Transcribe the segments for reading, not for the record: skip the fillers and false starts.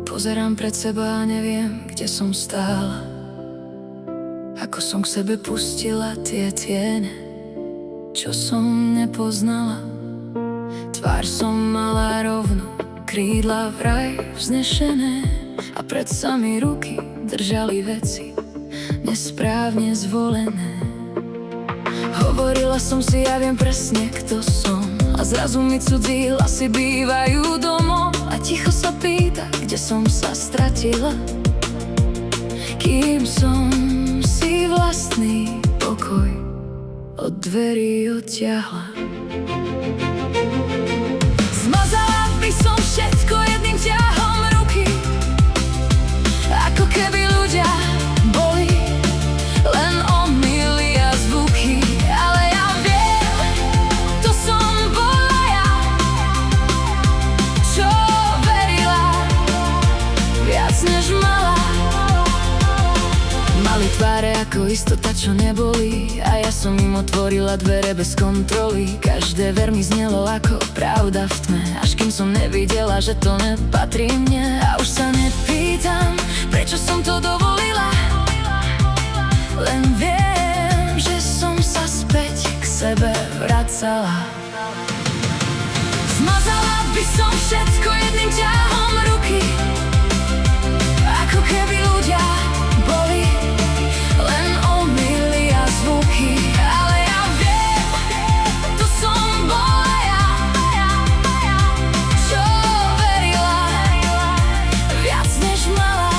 Pozerám pred seba a neviem, kde som stála. Ako som k sebe pustila tie tiene, čo som nepoznala. Tvár som mala rovnú, krídla vraj vznešené, a predsa mi ruky držali veci nesprávne zvolené. Hovorila som si, ja viem presne, kto som, a zrazu mi cudzí hlasy bývajú domov. A ticho sa pýta, kde som sa stratila, kým som si vlastný pokoj od dverí odtiahla. Zmazala by som všetko jedným ťahom ruky, ako keby ľudia boli len omyly a zvuky. Ale ja viem, to som bola ja, čo verila viac než mala. Mali tváre ako istota, čo neboli, a ja som im otvorila dvere bez kontroly. Každé ver mi znelo ako pravda v tme, až kým som nevidela, že to nepatrí mne. A už sa nepýtam, prečo som to dovolila, len viem, že som sa späť k sebe vracala. Zmazala by som všetko jedným ťahom ruky, ako keby ľudia boli len omyly a zvuky. Ale ja viem, to som bola ja, čo verila viac než mala.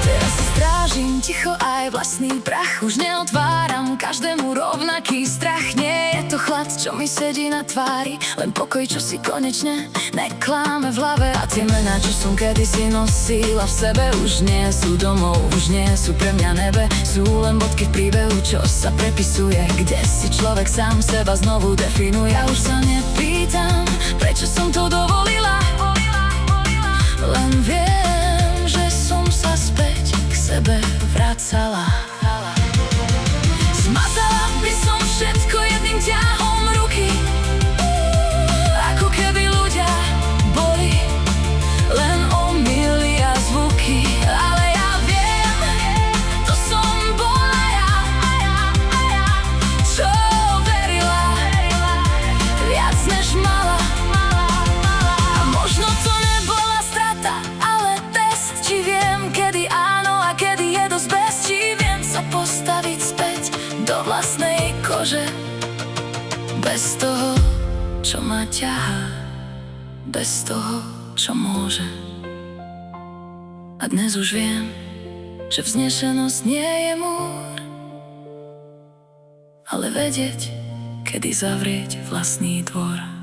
Teraz si strážim ticho aj vlastný prach, už neotváram každému rovnaký strach. Nie je to chlad, čo mi sedí na tvári, len pokoj, čo si konečne nekláme v hlave. A tie mená, čo som kedysi nosila v sebe, už nie sú domov, už nie sú pre mňa nebe. Sú len bodky v príbehu, čo sa prepisuje, kde si človek sám seba znovu definuje. Ja už sa nepýtam, prečo som to dovolila, len viem, že som sa späť k sebe vracala. Zmazala by som všetko jedným ťahom ruky, ako keby ľudia boli len omyly a zvuky. Ale ja viem, to som bola ja, čo verila viac než mala. A možno to nebola strata, ale test, či viem, kedy áno a kedy je dosť bez. Či viem sa postaviť späť do vlastnej kože, bez toho, čo ma ťahá, bez toho, čo môže. A dnes už viem, že vznešenosť nie je múr, ale vedieť, kedy zavrieť vlastný dvor.